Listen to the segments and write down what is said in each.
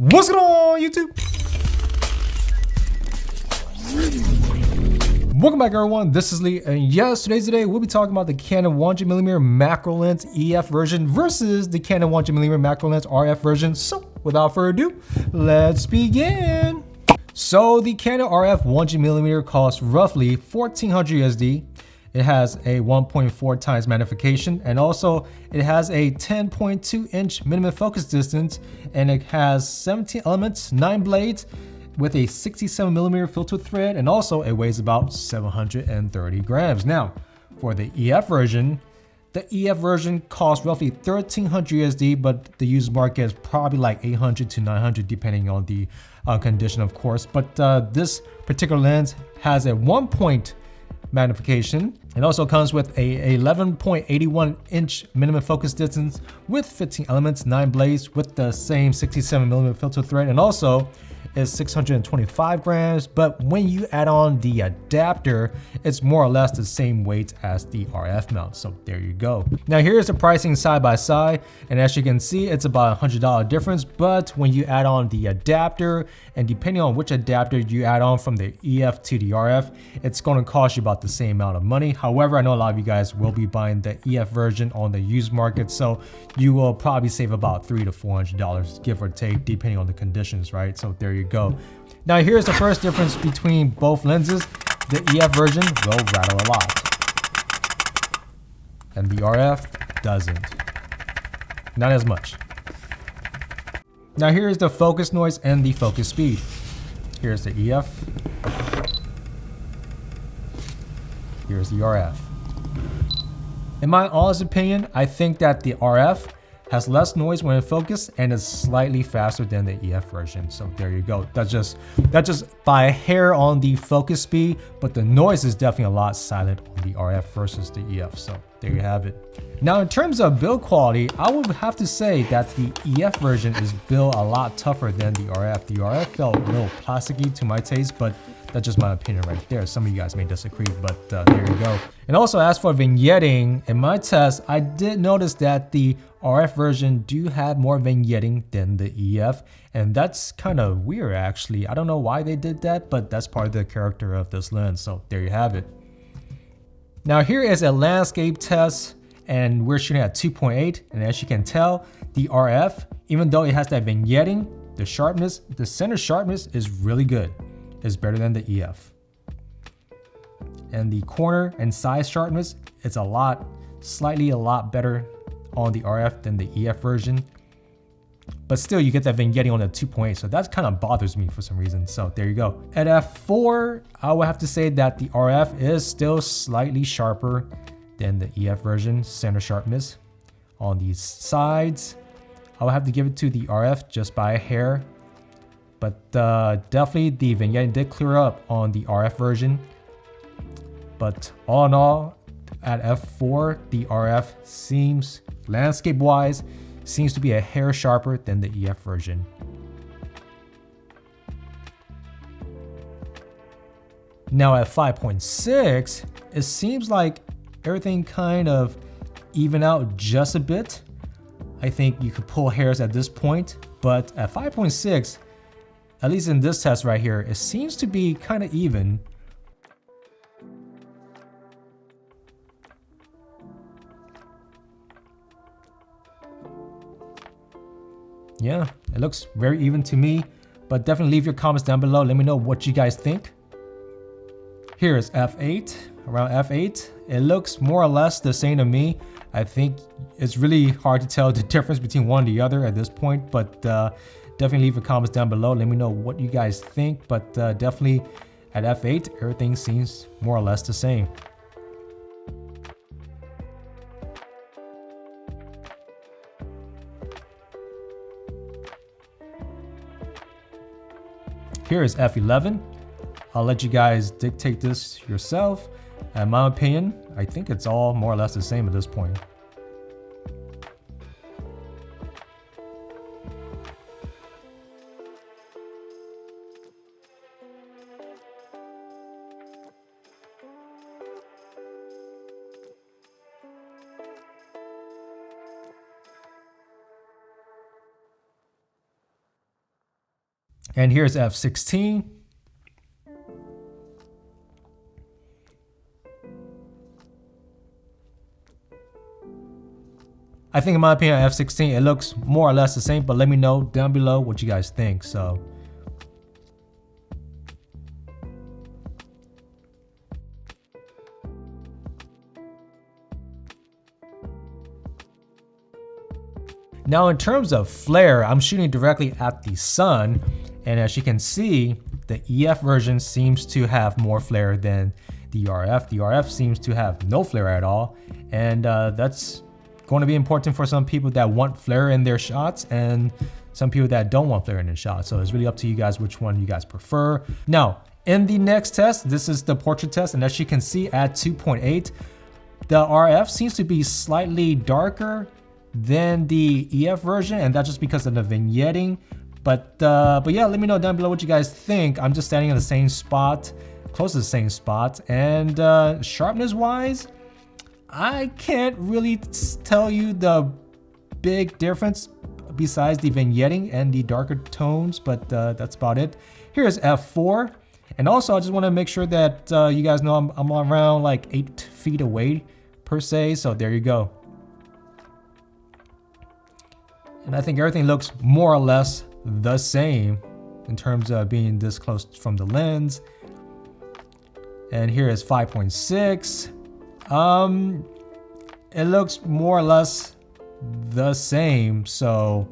What's going on, YouTube? Welcome back, everyone. This is Lee, and yes, today we'll be talking about the Canon 100mm macro lens EF version versus the Canon 100mm macro lens RF version. So, without further ado, let's begin. So, the Canon RF 100mm costs roughly $1,400 USD. It has a 1.4 times magnification, and also it has a 10.2 inch minimum focus distance, and it has 17 elements, 9 blades with a 67mm filter thread, and also it weighs about 730 grams. Now, for the EF version, costs roughly $1,300 USD, but the used market is probably like $800 to $900 depending on the condition, of course. But this particular lens has a 1-point magnification. It also comes with a 11.81 inch minimum focus distance with 15 elements, 9 blades with the same 67mm filter thread, and also is 625 grams. But when you add on the adapter, it's more or less the same weight as the RF mount. So there you go. Now here's the pricing side by side, and as you can see, it's about $100 difference. But when you add on the adapter, and depending on which adapter you add on from the EF to the RF, it's going to cost you about the same amount of money. However, I know a lot of you guys will be buying the EF version on the used market, so you will probably save about $300 to $400, give or take, depending on the conditions, right? So there you go. Now here's the first difference between both lenses. The EF version will rattle a lot, and the RF doesn't. Not as much. Now here's the focus noise and the focus speed. Here's the EF. Here's the RF. In my honest opinion, I think that the RF has less noise when in focus and is slightly faster than the EF version. So there you go. That's just by a hair on the focus speed, but the noise is definitely a lot silent on the RF versus the EF. So there you have it. Now in terms of build quality, I would have to say that the EF version is built a lot tougher than the RF. The RF felt a little plasticky to my taste, but that's just my opinion right there. Some of you guys may disagree, but there you go. And also, as for vignetting, in my test, I did notice that the RF version do have more vignetting than the EF, and that's kind of weird actually. I don't know why they did that, but that's part of the character of this lens. So there you have it. Now here is a landscape test, and we're shooting at 2.8, and as you can tell, the RF, even though it has that vignetting, the sharpness, the center sharpness is really good. It's better than the EF. And the corner and side sharpness, it's slightly a lot better on the RF than the EF version. But still, you get that vignetting on the 2.8, so that kind of bothers me for some reason. So there you go. At f4, I would have to say that the RF is still slightly sharper than the EF version, center sharpness. On the sides, I would have to give it to the RF just by a hair. But definitely the vignetting did clear up on the RF version. But all in all, at f4, the RF seems, landscape-wise, seems to be a hair sharper than the EF version. Now at 5.6, it seems like everything kind of even out just a bit. I think you could pull hairs at this point, but at 5.6, at least in this test right here, it seems to be kind of even. Yeah, it looks very even to me, but definitely leave your comments down below. Let me know what you guys think. Here is f8, around f8. It looks more or less the same to me. I think it's really hard to tell the difference between one and the other at this point, but definitely leave your comments down below. Let me know what you guys think, but definitely at f8, everything seems more or less the same. Here is f11. I'll let you guys dictate this yourself. In my opinion, I think it's all more or less the same at this point. And here's f16. I think in my opinion, f16, it looks more or less the same, but let me know down below what you guys think. So now in terms of flare, I'm shooting directly at the sun, and as you can see, the EF version seems to have more flare than the RF. The RF seems to have no flare at all, and that's going to be important for some people that want flare in their shots and some people that don't want flare in their shots. So it's really up to you guys which one you guys prefer. Now, in the next test, this is the portrait test, and as you can see at 2.8, the RF seems to be slightly darker than the EF version, and that's just because of the vignetting. But yeah, let me know down below what you guys think. I'm just standing in the same spot, close to the same spot, and sharpness wise, I can't really tell you the big difference besides the vignetting and the darker tones, but that's about it. Here's f4, and also I just want to make sure that you guys know I'm around like 8 feet away per se, so there you go. And I think everything looks more or less the same in terms of being this close from the lens. And here is 5.6. It looks more or less the same. So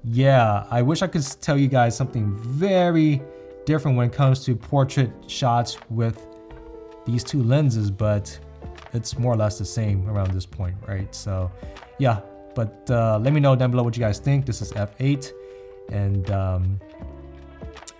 yeah, I wish I could tell you guys something very different when it comes to portrait shots with these two lenses, but it's more or less the same around this point, right? So yeah, but let me know down below what you guys think. This is f8, and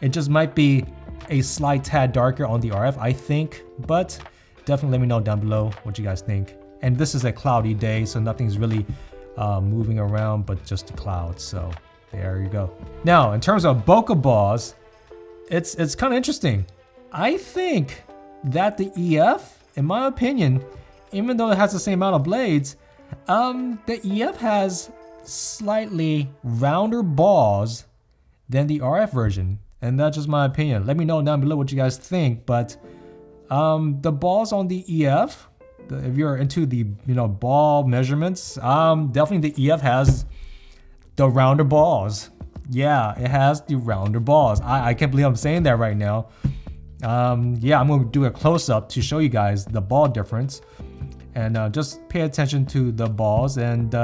it just might be a slight tad darker on the RF, I think, but definitely let me know down below what you guys think. And this is a cloudy day, so nothing's really moving around but just the clouds. So there you go. Now, in terms of bokeh balls, it's kind of interesting. I think that the EF, in my opinion, even though it has the same amount of blades, the EF has slightly rounder balls than the RF version, and that's just my opinion. Let me know down below what you guys think. But the balls on the EF, if you're into the ball measurements, definitely the EF has the rounder balls. Yeah, it has the rounder balls. I can't believe I'm saying that right now. Yeah, I'm gonna do a close-up to show you guys the ball difference, and just pay attention to the balls, and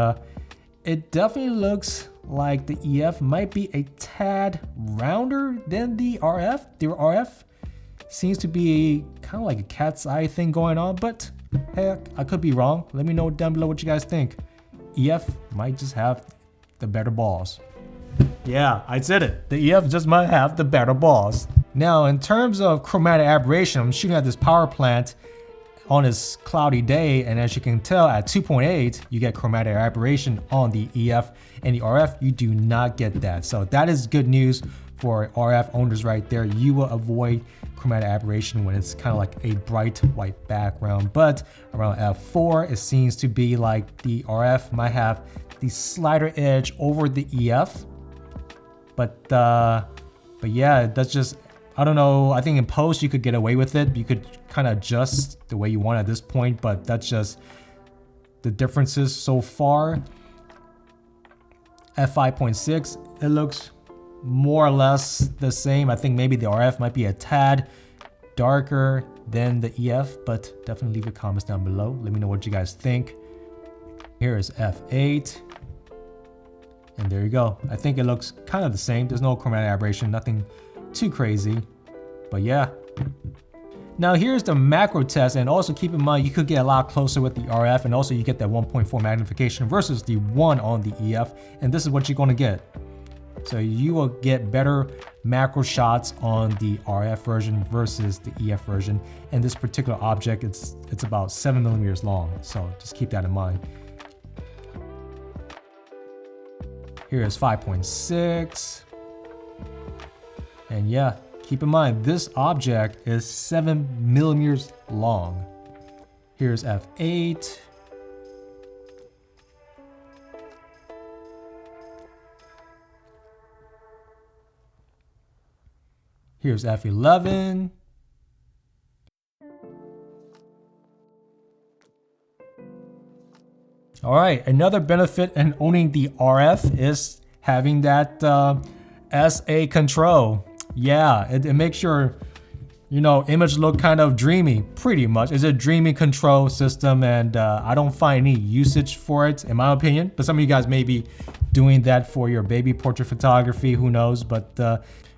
it definitely looks like the EF might be a tad rounder than the RF. The RF seems to be kind of like a cat's eye thing going on, but heck, I could be wrong. Let me know down below what you guys think. EF might just have the better balls. Yeah, I said it. The EF just might have the better balls. Now, in terms of chromatic aberration, I'm shooting at this power plant on this cloudy day, and as you can tell at 2.8, you get chromatic aberration on the EF, and the RF, you do not get that. So that is good news for RF owners right there. You will avoid chromatic aberration when it's kind of like a bright white background. But around f4, it seems to be like the RF might have the slighter edge over the EF. But yeah, that's just, I don't know. I think in post you could get away with it. You could kind of adjust the way you want at this point, but that's just the differences so far. At 5.6, it looks more or less the same. I think maybe the RF might be a tad darker than the EF, but definitely leave your comments down below. Let me know what you guys think. Here is f8. And there you go. I think it looks kind of the same. There's no chromatic aberration, nothing too crazy, but yeah. Now here's the macro test, and also keep in mind you could get a lot closer with the RF, and also you get that 1.4 magnification versus the 1 on the EF, and this is what you're going to get. So you will get better macro shots on the RF version versus the EF version, and this particular object, it's about 7mm long, so just keep that in mind. Here is 5.6. And yeah, keep in mind, this object is 7mm long. Here's f8. Here's F11. All right, another benefit in owning the RF is having that SA control. Yeah, it makes your, image look kind of dreamy, pretty much. It's a dreamy control system, and I don't find any usage for it, in my opinion. But some of you guys may be doing that for your baby portrait photography, who knows? But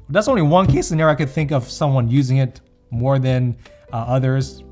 that's only one case scenario I could think of someone using it more than others.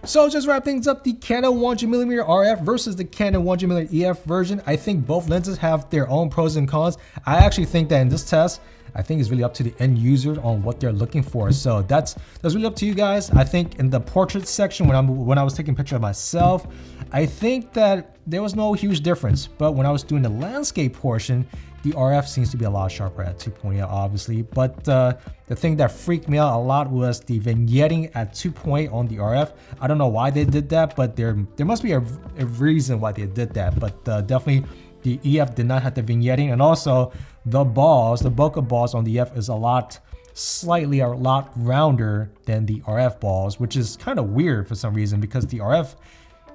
So just wrap things up, the Canon 100mm RF versus the Canon 100mm EF version. I think both lenses have their own pros and cons. I actually think that in this test, I think it's really up to the end user on what they're looking for. So that's really up to you guys. I think in the portrait section, when I was taking a picture of myself, I think that there was no huge difference. But when I was doing the landscape portion, the RF seems to be a lot sharper at 2.8, obviously. But the thing that freaked me out a lot was the vignetting at 2.8 on the RF. I don't know why they did that, but there must be a reason why they did that. But definitely the EF did not have the vignetting, and also the bokeh balls on the EF is a lot rounder than the RF balls, which is kind of weird for some reason because the RF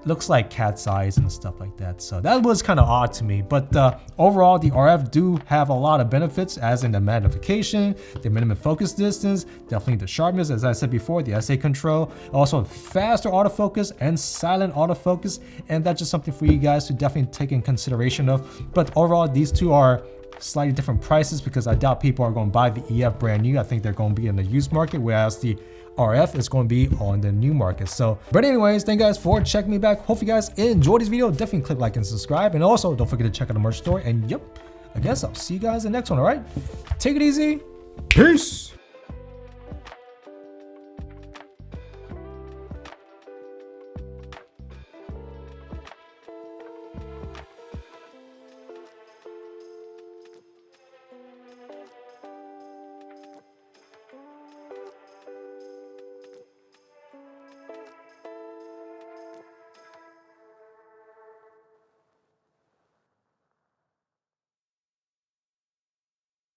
looks like cat's eyes and stuff like that. So that was kind of odd to me. But overall, the RF do have a lot of benefits, as in the magnification, the minimum focus distance, definitely the sharpness, as I said before, the SA control, also faster autofocus and silent autofocus. And that's just something for you guys to definitely take in consideration of. But overall, these two are slightly different prices because I doubt people are going to buy the EF brand new. I think they're going to be in the used market, whereas the RF is going to be on the new market. So, but anyways, thank you guys for checking me back. Hope you guys enjoyed this video. Definitely click like and subscribe. And also don't forget to check out the merch store. And yep, I guess I'll see you guys in the next one. All right, take it easy. Peace.